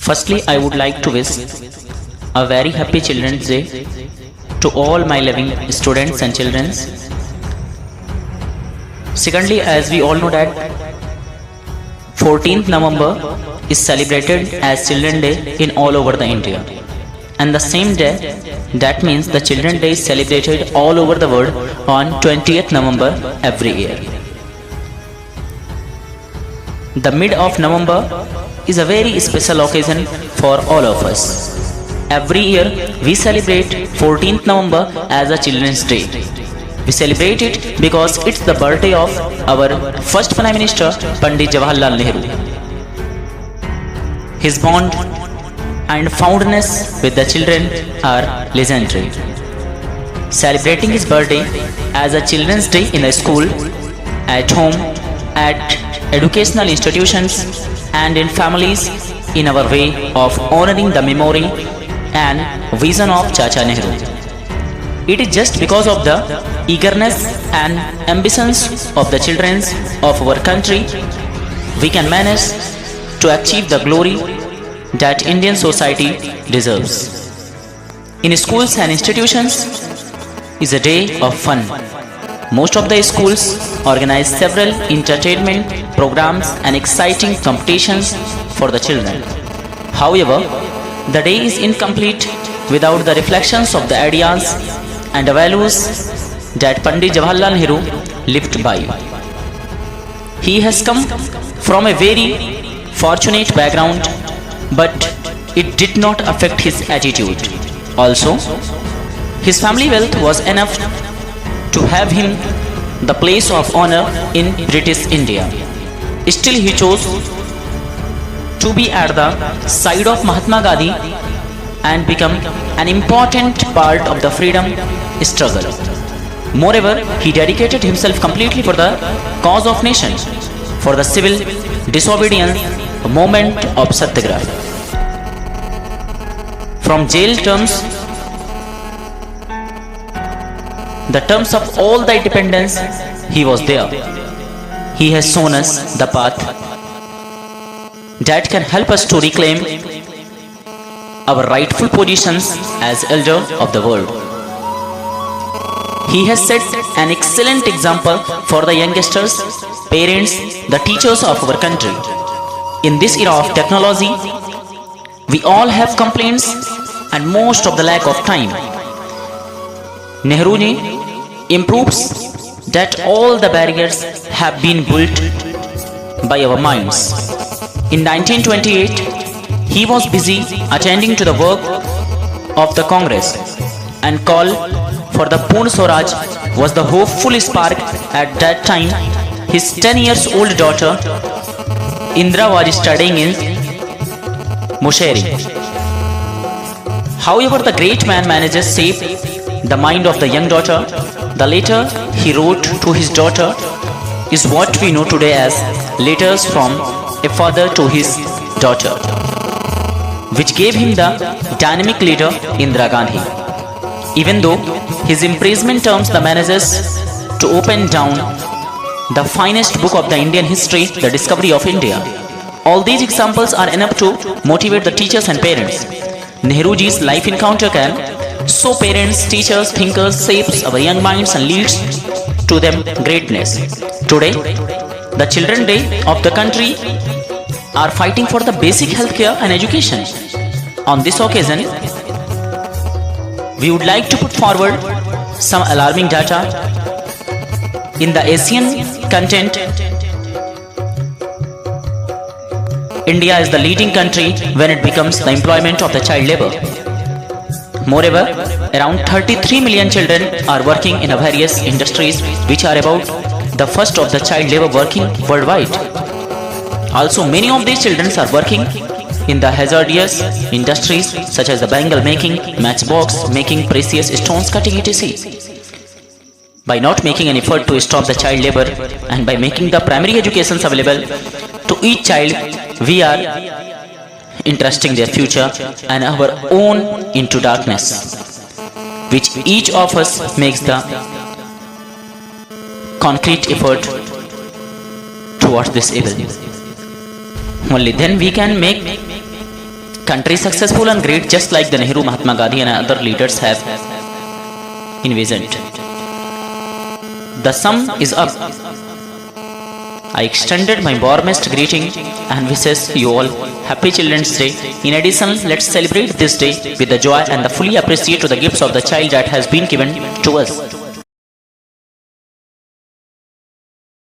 Firstly, I would like to wish a very happy Children's Day to all my loving students and children. Secondly, as we all know that 14th November is celebrated as Children's Day in all over the India. And the same day, that means the Children's Day is celebrated all over the world on 20th November every year. The mid of November is a very special occasion for all of us. Every year we celebrate 14th November as a Children's Day. We celebrate it because it's the birthday of our first Prime Minister Pandit Jawaharlal Nehru. His bond and fondness with the children are legendary. Celebrating his birthday as a Children's Day in a school, at home, at educational institutions and in families in our way of honoring the memory and vision of Chacha Nehru. It is just because of the eagerness and ambitions of the children of our country we can manage to achieve the glory that Indian society deserves. In schools and institutions is a day of fun. Most of the schools organize several entertainment programs and exciting competitions for the children. However, the day is incomplete without the reflections of the ideas and the values that Pandit Jawaharlal Nehru lived by. He has come from a very fortunate background, but it did not affect his attitude. Also, his family wealth was enough to have him the place of honor in British India. Still, he chose to be at the side of Mahatma Gandhi and become an important part of the freedom struggle. Moreover, he dedicated himself completely for the cause of nation, for the civil disobedience movement of Satyagraha. From jail terms, the terms of all the independence, he was there. He has shown us the path that can help us to reclaim our rightful positions as elder of the world. He has set an excellent example for the youngsters, parents, the teachers of our country. In this era of technology, we all have complaints and most of the lack of time. Nehru ji improves that all the barriers have been built by our minds. In 1928, he was busy attending to the work of the Congress, and call for the Purna Swaraj was the hopeful spark. At that time, his 10 years old daughter Indra was studying in Mussoorie. However, the great man manages to save the mind of the young daughter. The letter he wrote to his daughter is what we know today as letters from a father to his daughter, which gave him the dynamic leader Indira Gandhi. Even though his imprisonment terms the manages to open down the finest book of the Indian history, The Discovery of India. All these examples are enough to motivate the teachers and parents. Nehruji's life encounter can show parents, teachers, thinkers, shapes our young minds and leads to them greatness. Today, the Children's Day of the country are fighting for the basic healthcare and education. On this occasion, we would like to put forward some alarming data. In the Asian continent, India is the leading country when it becomes the employment of the child labor. Moreover, around 33 million children are working in various industries, which are about the first of the child labor working worldwide. Also, many of these children are working in the hazardous industries such as the bangle making, matchbox making, precious stones cutting, etc. By not making an effort to stop the child labor and by making the primary educations available to each child, we are entrusting their future and our own into darkness, which each of us makes the concrete effort towards this evil. Only then we can make country is successful and great just like the Nehru, Mahatma Gandhi and other leaders have envisioned. The sum is up. I extended my warmest greeting and wishes you all Happy Children's Day. In addition, let's celebrate this day with the joy and the fully appreciate to the gifts of the child that has been given to us.